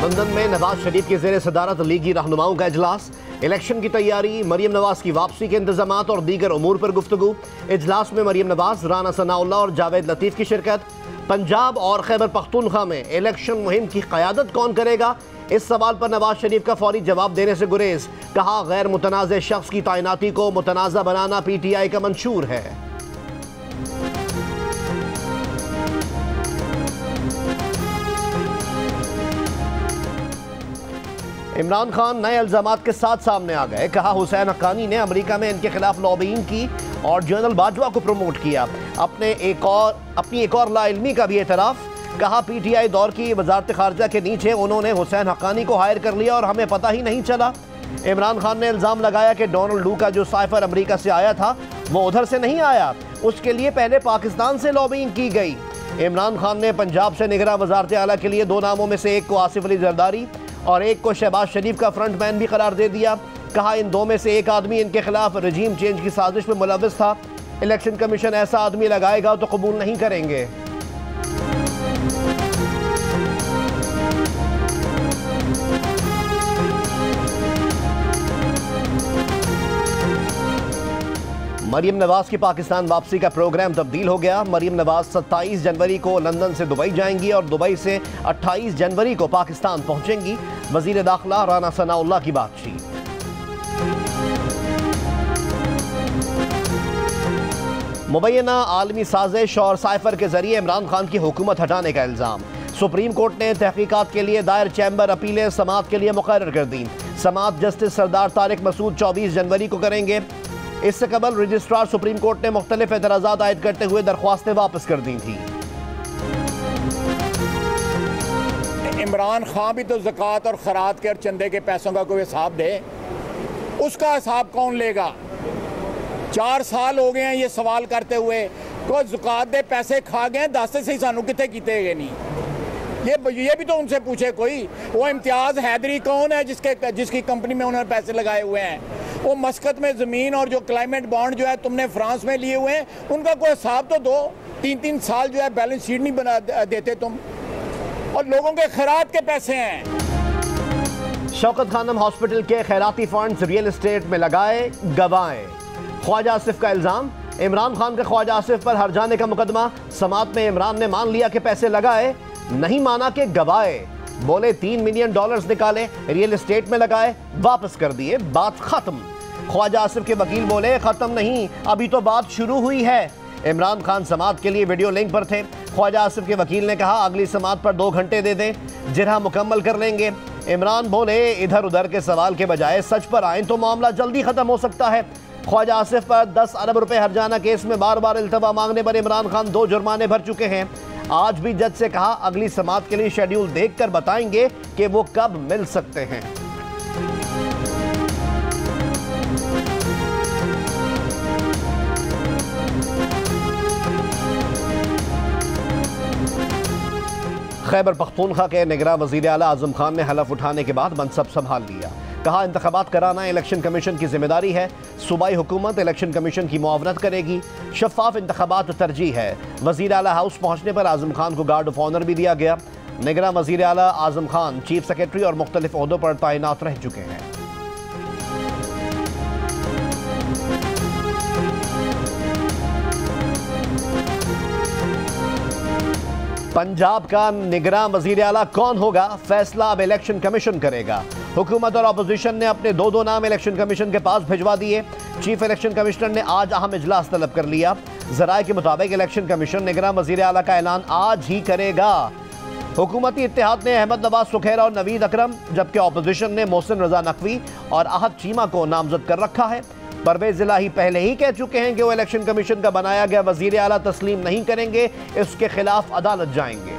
London में नवाज शरीफ की ज़ेर सदारत लीगी रहनुमाओं का इजलास, इलेक्शन की तैयारी, मरियम नवाज की वापसी के इंतजामात और दीगर उमूर पर गुफ्तगू। इजलास में मरियम नवाज, राना सनाउल्लाह और जावेद लतीफ़ की शिरकत। पंजाब और खैबर पख्तूनख्वा में इलेक्शन मुहिम की क़यादत कौन करेगा, इस सवाल पर नवाज शरीफ का फौरी जवाब देने से गुरेज। कहा, गैर मुतनाज़ शख्स की तैनाती को मुतनाज़ा बनाना PTI का मंशूर है। इमरान खान नए इल्जामात के साथ सामने आ गए। कहा, हुसैन हक्कानी ने अमेरिका में इनके खिलाफ लॉबिंग की और जनरल बाजवा को प्रमोट किया। अपनी एक और लाइल्मी का भी एतराफ़। कहा, PTI दौर की वजारत खारजा के नीचे उन्होंने हुसैन हक्कानी को हायर कर लिया और हमें पता ही नहीं चला। इमरान खान ने इल्ज़ाम लगाया कि डोनाल्ड डू का जो साइफर अमेरिका से आया था वो उधर से नहीं आया, उसके लिए पहले पाकिस्तान से लॉबिंग की गई। इमरान खान ने पंजाब से निगरां वजारत आला के लिए दो नामों में से एक को आसिफ अली जरदारी और एक को शहबाज शरीफ का फ्रंटमैन भी करार दे दिया। कहा, इन दो में से एक आदमी इनके खिलाफ रजीम चेंज की साजिश में मुलव्विस था। इलेक्शन कमीशन ऐसा आदमी लगाएगा तो कबूल नहीं करेंगे। मरियम नवाज की पाकिस्तान वापसी का प्रोग्राम तब्दील हो गया। मरियम नवाज 27 जनवरी को लंदन से दुबई जाएंगी और दुबई से 28 जनवरी को पाकिस्तान पहुंचेंगी। वजीर दाखिला राना सनाउल्लाह की बातचीत। मुबैना आलमी साजिश और साइफर के जरिए इमरान खान की हुकूमत हटाने का इल्ज़ाम। सुप्रीम कोर्ट ने तहकीकात के लिए दायर चैम्बर अपीलें समाअत के लिए मुकर्रर कर दी। समाअत जस्टिस सरदार तारिक मसूद 24 जनवरी को करेंगे। इससे कबल रजिस्ट्रार सुप्रीम कोर्ट ने मुख्तलिफ एतराज़ात आयद करते हुए दरख्वास्तें वापस कर दी थी। इमरान खान भी तो ज़कात और खैरात के और चंदे के पैसों का कोई हिसाब दे, उसका हिसाब कौन लेगा? 4 साल हो गए हैं ये सवाल करते हुए, कोई ज़कात दे पैसे खा गए, दस से सानू कितने कीते गए नहीं। ये भी तो उनसे पूछे कोई। वो इम्तियाज़ हैदरी कौन है जिसकी कंपनी में उन्होंने पैसे लगाए हुए हैं? वो मस्कत में ज़मीन और जो क्लाइमेट बॉन्ड जो है तुमने फ्रांस में लिए हुए हैं, उनका कोई हिसाब तो दो। 3-3 साल जो है बैलेंस शीट नहीं बना देते तुम, और लोगों के खैरात के पैसे हैं। शौकत खानम हॉस्पिटल के खैराती फंड्स रियल एस्टेट में लगाए, गवाए। ख्वाजा आसिफ का इल्ज़ाम। इमरान खान का ख्वाजा आसिफ पर हर जाने का मुकदमा। समाअत में इमरान ने मान लिया कि पैसे लगाए, नहीं माना कि गवाए। बोले $3 मिलियन निकाले, रियल एस्टेट में लगाए, वापस कर दिए, बात खत्म। ख्वाजा आसिफ के वकील बोले, खत्म नहीं, अभी तो बात शुरू हुई है। इमरान खान समाअत के लिए वीडियो लिंक पर थे। ख्वाजा आसिफ के वकील ने कहा, अगली समाअत पर 2 घंटे दे दें, जिरह मुकम्मल कर लेंगे। इमरान बोले, इधर उधर के सवाल के बजाय सच पर आए तो मामला जल्दी खत्म हो सकता है। ख्वाजा आसिफ पर 10 अरब रुपए हर्जाना केस में बार बार इल्तवा मांगने पर इमरान खान 2 जुर्माने भर चुके हैं। आज भी जज से कहा, अगली समाअत के लिए शेड्यूल देखकर बताएंगे कि वो कब मिल सकते हैं। खैबर पख्तूनख्वा के निगरां वज़ीर आला आज़म खान ने हलफ उठाने के बाद मनसब संभाल लिया। कहा, इंतखाबात कराना इलेक्शन कमीशन की जिम्मेदारी है। सूबाई हुकूमत इलेक्शन कमीशन की मुआवनत करेगी। शफाफ इंतखाबात तरजीह है। वज़ीर आला हाउस पहुँचने पर आज़म खान को गार्ड ऑफ ऑनर भी दिया गया। निगरां वज़ीर आला आज़म खान चीफ सेक्रेटरी और मुख्तलिफ ओहदों पर तैनात रह चुके हैं। पंजाब का निगरां वज़ीर आला कौन होगा, फैसला अब इलेक्शन कमीशन करेगा। हुकूमत और अपोजिशन ने अपने 2 नाम इलेक्शन कमीशन के पास भिजवा दिए। चीफ इलेक्शन कमिश्नर ने आज अहम इजलास तलब कर लिया। ज़राए के मुताबिक इलेक्शन कमीशन निगरां वज़ीर आला का ऐलान आज ही करेगा। हुकूमती इत्तेहाद ने अहमद नवाज सुखैर और नवीद अकरम, जबकि अपोजिशन ने मोहसिन रजा नकवी और आहद चीमा को नामजद कर रखा है। परवेज इलाही पहले ही कह चुके हैं कि वो इलेक्शन कमीशन का बनाया गया वज़ीर आला तस्लीम नहीं करेंगे, इसके खिलाफ अदालत जाएंगे।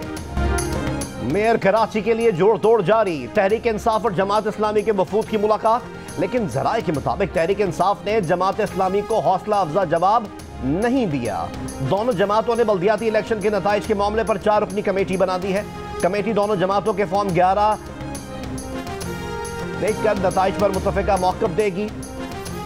मेयर कराची के लिए जोड़ तोड़ जारी। तहरीक इंसाफ और जमात इस्लामी के वफूद की मुलाकात, लेकिन ज़राए के मुताबिक तहरीक इंसाफ ने जमात इस्लामी को हौसला अफजा जवाब नहीं दिया। दोनों जमातों ने बल्दियाती इलेक्शन के नताइज के मामले पर 4 रुकनी कमेटी बना दी है। कमेटी दोनों जमातों के फॉर्म 11 देखकर नताइज पर मुत्तफ़िका मौक़िफ़ देगी।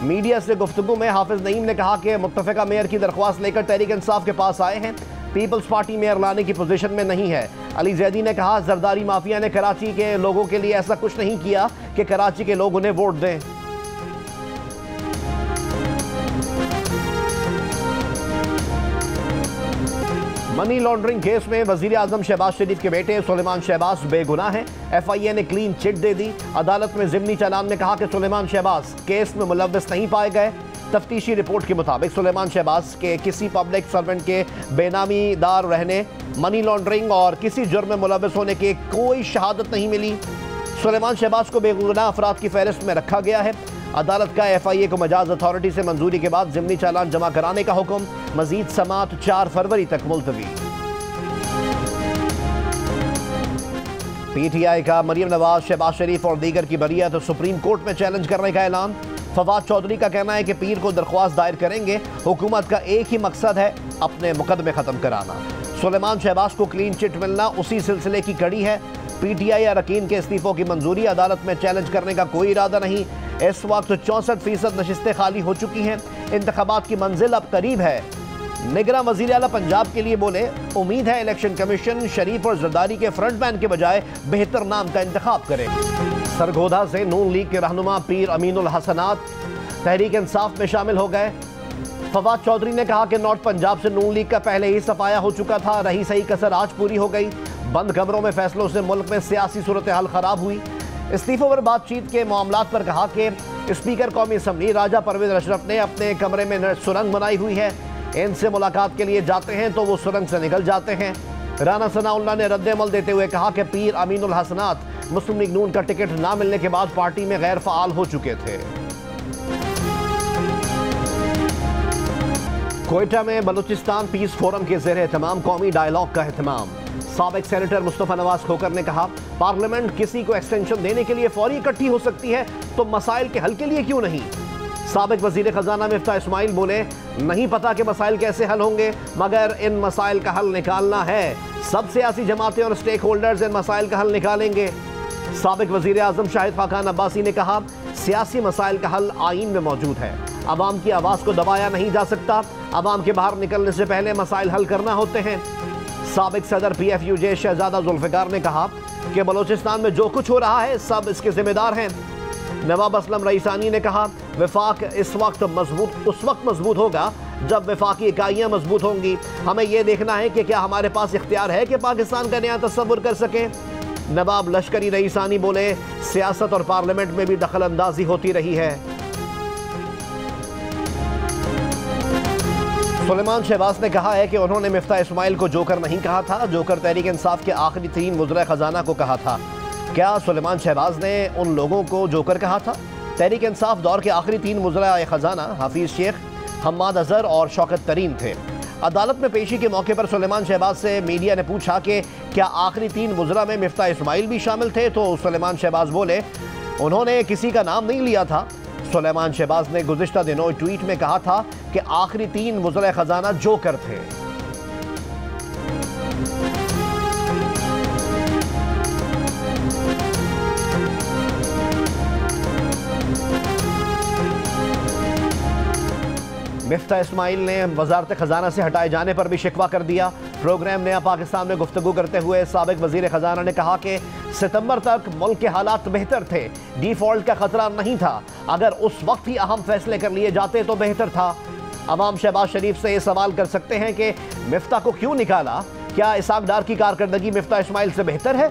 मीडिया से गुफ्तगू में हाफिज नईम ने कहा कि मुत्तफ़िका मेयर की दरख्वास्त लेकर तहरीक इंसाफ के पास आए हैं। पीपल्स पार्टी मेयर लाने की पोजीशन में नहीं है। अली जैदी ने कहा, जरदारी माफिया ने कराची के लोगों के लिए ऐसा कुछ नहीं किया कि कराची के लोग उन्हें वोट दें। मनी लॉन्ड्रिंग केस में वजीर आजम शहबाज शरीफ के बेटे सुलेमान शहबाज बेगुनाह हैं। FIA ने क्लीन चिट दे दी। अदालत में जिमनी चालान में कहा कि सुलेमान शहबाज केस में मुलव्वस नहीं पाए गए। तफ्तीशी रिपोर्ट के मुताबिक सुलेमान शहबाज के किसी पब्लिक सर्वेंट के बेनामीदार रहने, मनी लॉन्ड्रिंग और किसी जुर्म में मुलव्वस होने की कोई शहादत नहीं मिली। सुलेमान शहबाज को बेगुनाह अफराद की फहरिस्त में रखा गया है। अदालत का FIA को मजाज अथॉरिटी से मंजूरी के बाद जिमनी चालान जमा कराने का हुक्म। मजीद समात 4 फरवरी तक मुलतवी। PTI का मरियम नवाज, शहबाज शरीफ और दीगर की बरियत सुप्रीम कोर्ट में चैलेंज करने का ऐलान। फवाद चौधरी का कहना है कि पीर को दरख्वास्त दायर करेंगे। हुकूमत का एक ही मकसद है, अपने मुकदमे खत्म कराना। सुलेमान शहबाज को क्लीन चिट मिलना उसी सिलसिले की कड़ी है। PTI अरकान के इस्तीफों की मंजूरी। अदालत में चैलेंज करने का कोई इरादा नहीं। इस वक्त 64% नशिस्तें खाली हो चुकी हैं। इंतखाबात की मंजिल अब करीब है। निगरान वज़ीर आला पंजाब के लिए बोले, उम्मीद है इलेक्शन कमीशन शरीफ और जरदारी के फ्रंटमैन के बजाय बेहतर नाम का इंतखाब करे। सरगोधा से नून लीग के रहनुमा पीर अमीनुल हसनात तहरीक इंसाफ में शामिल हो गए। फवाद चौधरी ने कहा कि नॉर्थ पंजाब से नून लीग का पहले ही सफाया हो चुका था। रही सही कसर आज पूरी हो गई। बंद कमरों में फैसलों से मुल्क में सियासी सूरत हाल खराब हुई। इस्तीफों पर बातचीत के मामलात पर कहा कि स्पीकर कौमी असम्बली राजा परवेज अशरफ ने अपने कमरे में सुरंग बनाई हुई है। इनसे मुलाकात के लिए जाते हैं तो वो सुरंग से निकल जाते हैं। राना सनाउल्लाह ने रद्द-ए-अमल देते हुए कहा कि पीर अमीनुल हसनात मुस्लिम लीग नून का टिकट ना मिलने के बाद पार्टी में गैर फाल हो चुके थे। कोयटा में बलूचिस्तान पीस फोरम के ज़ेर एहतमाम कौमी डायलॉग का एहतमाम। साबिक सेनेटर मुस्तफ़ा नवाज खोकर ने कहा, पार्लियामेंट किसी को एक्सटेंशन देने के लिए फौरी इकट्ठी हो सकती है तो मसाइल के हल के लिए क्यों नहीं। साबिक वजीर खजाना मिफ्ता इस्माइल बोले, नहीं पता कि मसाइल कैसे हल होंगे, मगर इन मसाइल का हल निकालना है। सब सियासी जमातें और स्टेक होल्डर्स इन मसाइल का हल निकालेंगे। साबिक वजीर आजम शाहिद खाकान अब्बासी ने कहा, सियासी मसाइल का हल आईन में मौजूद है। अवाम की आवाज़ को दबाया नहीं जा सकता। अवाम के बाहर निकलने से पहले मसाइल हल करना होते हैं। साबिक सदर PFUJ शहजादा जुल्फ़िकार ने कहा कि बलूचिस्तान में जो कुछ हो रहा है सब इसके जिम्मेदार हैं। नवाब असलम रईसानी ने कहा, वफाक उस वक्त मजबूत होगा जब वफाकी इकाइयाँ मजबूत होंगी। हमें यह देखना है कि क्या हमारे पास इख्तियार है कि पाकिस्तान का नया तस्वुर कर सकें। नवाब लश्करी रईसानी बोले, सियासत और पार्लियामेंट में भी दखल अंदाजी होती रही है। सुलेमान शहबाज ने कहा है कि उन्होंने मिफ्ता इस्माइल को जोकर नहीं कहा था, जोकर तहरीक इंसाफ के आखिरी 3 वज़ीर खजाना को कहा था। क्या सुलेमान शहबाज ने उन लोगों को जोकर कहा था? तहरीक इंसाफ दौर के आखिरी 3 वज़ीर खजाना हाफिज शेख, हम्माद अजहर और शौकत तरीन थे। अदालत में पेशी के मौके पर सुलेमान शहबाज से मीडिया ने पूछा कि क्या आखिरी 3 वज़ीरा में मिफ्ता इस्माइल भी शामिल थे, तो सुलेमान शहबाज बोले, उन्होंने किसी का नाम नहीं लिया था। सुलेमान शहबाज ने गुज़िश्ता दिनों ट्वीट में कहा था कि आखिरी 3 वज़ीर खजाना जोकर थे। मिफ्ता इस्माइल ने वजारत खजाना से हटाए जाने पर भी शिकवा कर दिया। प्रोग्राम नया पाकिस्तान में गुफ्तगू करते हुए साबिक वजीर खजाना ने कहा कि सितंबर तक मुल्क के हालात बेहतर थे, डिफॉल्ट का खतरा नहीं था। अगर उस वक्त ही अहम फैसले कर लिए जाते तो बेहतर था। अवाम शहबाज शरीफ से ये सवाल कर सकते हैं कि मिफ्ता को क्यों निकाला? क्या इसाक डार की कारकर्दगी मिफ्ता इस्माइल से बेहतर है?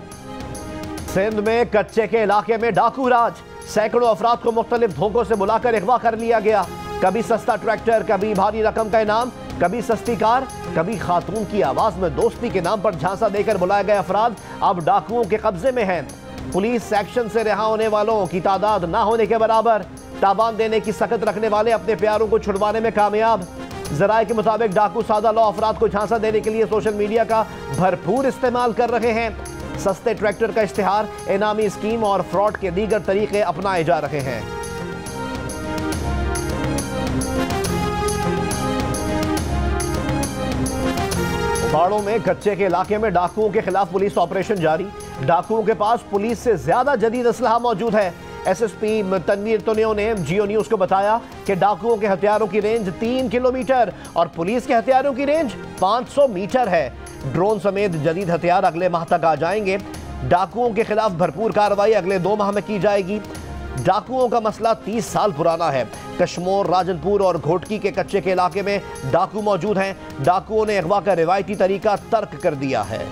सिंध में कच्चे के इलाके में डाकू राज, सैकड़ों अफराद को मुख्तलिफ धोखों से बुलाकर अगवा कर लिया गया। कभी सस्ता ट्रैक्टर, कभी भारी रकम का इनाम, कभी सस्ती कार, कभी खातून की आवाज में दोस्ती के नाम पर झांसा देकर बुलाए गए अफराद अब डाकुओं के कब्जे में हैं। पुलिस एक्शन से रिहा होने वालों की तादाद ना होने के बराबर। ताबान देने की सकत रखने वाले अपने प्यारों को छुड़वाने में कामयाब। जराये के मुताबिक डाकू सादा लौ अफराद को झांसा देने के लिए सोशल मीडिया का भरपूर इस्तेमाल कर रहे हैं। सस्ते ट्रैक्टर का इश्तिहार, इनामी स्कीम और फ्रॉड के दीगर तरीके अपनाए जा रहे हैं। बाड़ों में कच्चे के इलाके में डाकुओं के खिलाफ पुलिस ऑपरेशन जारी। डाकुओं के पास पुलिस से ज्यादा जदीद असलहा मौजूद है। एसएसपी तनवीर तुनियो ने जियो न्यूज को बताया कि डाकुओं के हथियारों की रेंज 3 किलोमीटर और पुलिस के हथियारों की रेंज 500 मीटर है। ड्रोन समेत जदीद हथियार अगले माह तक आ जाएंगे। डाकुओं के खिलाफ भरपूर कार्रवाई अगले 2 माह में की जाएगी। डाकुओं का मसला 30 साल पुराना है। कश्मोर, राजनपुर और घोटकी के कच्चे के इलाके में डाकू मौजूद हैं। डाकुओं ने अगवा का रिवायती तरीका तर्क कर दिया है।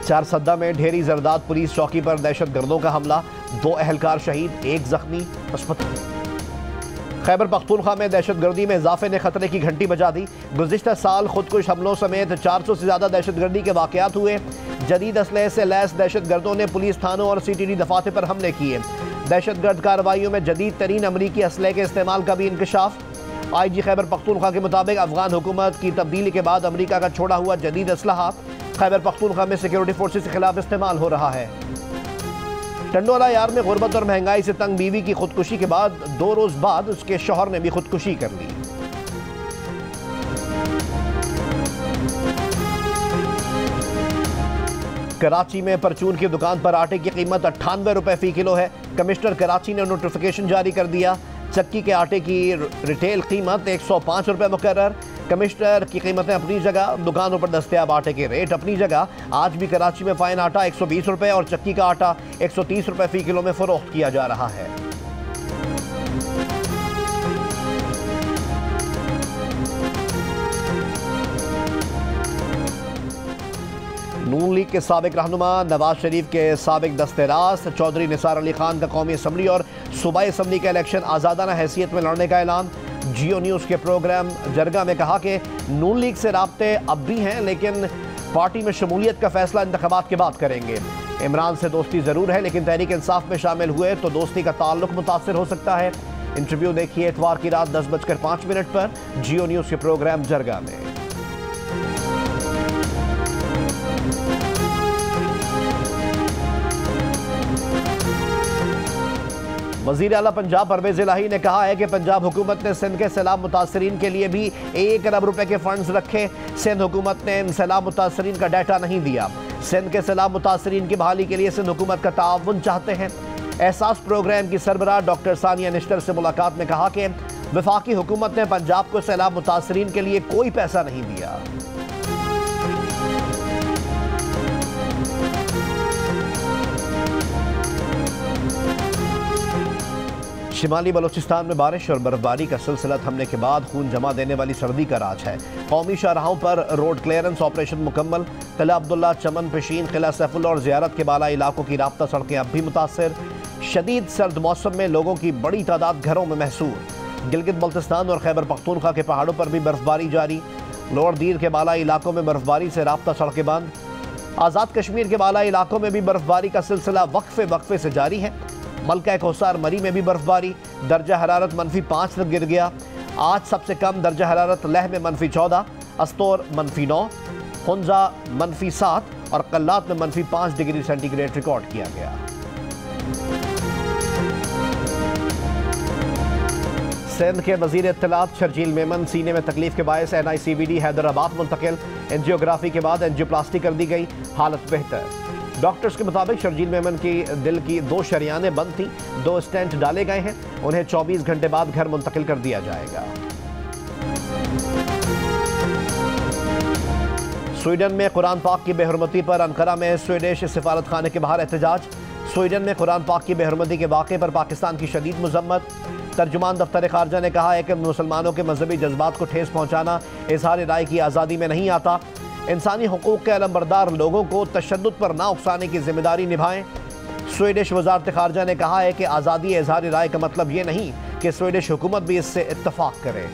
चारसद्दा में ढेरी जरदाद पुलिस चौकी पर दहशतगर्दों का हमला, 2 एहलकार शहीद, 1 जख्मी। खैबर पख्तूनख्वा में दहशतगर्दी में इजाफे ने खतरे की घंटी बजा दी। गुज़िश्ता साल खुदकुश हमलों समेत 400 से ज्यादा दहशतगर्दी के वाकयात हुए। जदीद असलहे से लैस दहशतगर्दों ने पुलिस थानों और CTD दफातर पर हमले किए। दहशतगर्द कार्रवाइयों में जदीद तरीन अमरीकी असलहे के इस्तेमाल का भी इंकशाफ। IG खैबर पख्तूनख्वा के मुताबिक अफगान हुकूमत की तब्दीली के बाद अमरीका का छोड़ा हुआ जदीद असलहा खैबर पख्तूनख्वा में सिक्योरिटी फोर्सेस के खिलाफ इस्तेमाल हो रहा है। टंडोला यार में गुर्बत और महंगाई से तंग बीवी की खुदकुशी के बाद 2 रोज बाद उसके शौहर ने भी खुदकुशी कर ली। कराची में परचून की दुकान पर आटे की कीमत 98 रुपए फी किलो है। कमिश्नर कराची ने नोटिफिकेशन जारी कर दिया। चक्की के आटे की रिटेल कीमत 105 रुपए मुकर्रर। कमिश्नर की कीमतें अपनी जगह, दुकानों पर दस्तयाब आटे के रेट अपनी जगह। आज भी कराची में फाइन आटा 120 रुपए और चक्की का आटा 130 रुपए फी किलो में फरोख्त किया जा रहा है। नून लीग के साबिक रहनुमा नवाज शरीफ के साबिक दस्तेराज चौधरी निसार अली खान का कौमी असम्बली और सूबाई असम्बली का इलेक्शन आज़ादाना हैसियत में लड़ने का ऐलान। जियो न्यूज़ के प्रोग्राम जरगा में कहा कि नून लीग से राब्ते अब भी हैं, लेकिन पार्टी में शमूलियत का फैसला इंतखाबात के बाद करेंगे। इमरान से दोस्ती ज़रूर है, लेकिन तहरीक इंसाफ में शामिल हुए तो दोस्ती का ताल्लुक मुतासर हो सकता है। इंटरव्यू देखिए इतवार की रात 10:05 पर जियो न्यूज़ के प्रोग्राम जरगा में। वज़ीर आला पंजाब परवेज़ इलाही ने कहा है कि पंजाब हुकूमत ने सिंध के सैलाब मुतासरीन के लिए भी 1 अरब रुपए के फंड्स रखे। सिंध हुकूमत ने इन सैलाब मुतासरीन का डाटा नहीं दिया। सिंध के सैलाब मुतासरीन की बहाली के लिए सिंध हुकूमत का ताउन चाहते हैं। एहसास प्रोग्राम की सरबराह डॉक्टर सानिया निश्तर से मुलाकात में कहा कि वफाकी हुकूमत ने पंजाब को सैलाब मुतासरीन के लिए कोई पैसा नहीं दिया। शिमाली बलोचिस्तान में बारिश और बर्फबारी का सिलसिला थमने के बाद खून जमा देने वाली सर्दी का राज है। कौमी शाहराहों पर रोड क्लियरेंस ऑपरेशन मुकम्मल। किला अब्दुल्ला, चमन पेशीन, किला सैफुल्ला और ज़ियारत के बाला इलाकों की राब्ता सड़कें अब भी मुतासर। शदीद सर्द मौसम में लोगों की बड़ी तादाद घरों में महसूर। गिलगित बल्तिस्तान और खैबर पख्तूनख्वा के पहाड़ों पर भी बर्फबारी जारी। लोअर दीर के बाला इलाकों में बर्फबारी से राब्ता सड़कें बंद। आज़ाद कश्मीर के बाला इलाकों में भी बर्फबारी का सिलसिला वक्फे से जारी है। मलका कोसार मरी में भी बर्फबारी, दर्जा हरारत -5 तक गिर गया। आज सबसे कम दर्जा हरारत लह में -14, अस्तोर -9, हुंजा -7 और कल्लात में -5 डिग्री सेंटीग्रेड रिकॉर्ड किया गया। सिंध के वजीर इत्तलात शर्जील मेमन सीने में तकलीफ के बायस NICVD हैदराबाद मुंतकिल। एंजियोग्राफी के बाद एंजियोप्लास्टी कर दी गई, हालत बेहतर। डॉक्टर्स के मुताबिक शर्जील मेमन की दिल की 2 शरियानें बंद थी, 2 स्टेंट डाले गए हैं। उन्हें 24 घंटे बाद घर मुंतकिल कर दिया जाएगा। स्वीडन में कुरान पाक की बेहरमती पर अंकारा में स्वीडिश सिफारत खाने के बाहर एहतजाज। स्वीडन में कुरान पाक की बेहरमती के वाक़े पर पाकिस्तान की शदीद मजम्मत। तर्जुमान दफ्तर खारजा ने कहा है कि मुसलमानों के मजहबी जज्बात को ठेस पहुँचाना इजहार राय की आज़ादी में नहीं आता। इंसानी हुकूक के अलमबरदार लोगों को तशद्दुद पर ना उकसाने की जिम्मेदारी निभाएं। स्वीडिश वजारत खारजा ने कहा है कि आज़ादी इजहार राय का मतलब ये नहीं कि स्वीडिश हुकूमत भी इससे इत्तफाक करे।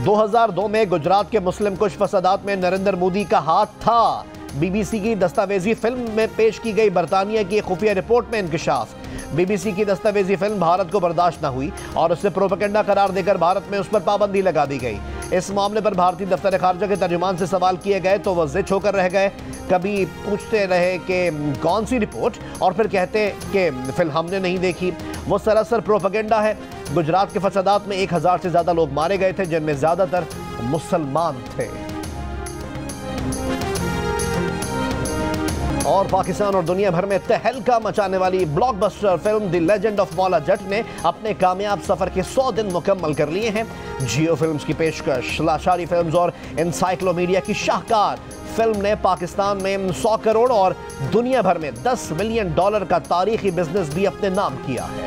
दो 2002 में गुजरात के मुस्लिम कुश फसादात में नरेंद्र मोदी का हाथ था। BBC की दस्तावेजी फिल्म में पेश की गई बरतानिया की खुफिया रिपोर्ट में इंकशाफ। BBC की दस्तावेजी फिल्म भारत को बर्दाश्त न हुई और उसे प्रोपेगेंडा करार देकर भारत में उस पर पाबंदी लगा दी गई। इस मामले पर भारतीय दफ्तर खारजा के तर्जुमान से सवाल किए गए तो वह ज़िद होकर रह गए। कभी पूछते रहे कि कौन सी रिपोर्ट और फिर कहते कि फिल्म हमने नहीं देखी, वो सरासर प्रोपेगेंडा है। गुजरात के फसादात में 1000 से ज्यादा लोग मारे गए थे, जिनमें ज्यादातर मुसलमान थे। और पाकिस्तान और दुनिया भर में तहलका मचाने वाली blockbuster film the legend of Maula Jatt ने अपने कामयाब सफर के 100 दिन मुकम्मल कर लिए हैं। जियो फिल्म्स की पेशकश, लाशारी फिल्म्स और एनसाइक्लोमीडिया की शाहकार फिल्म ने पाकिस्तान में 100 करोड़ और दुनिया भर में $10 मिलियन का तारीखी बिजनेस भी अपने नाम किया है।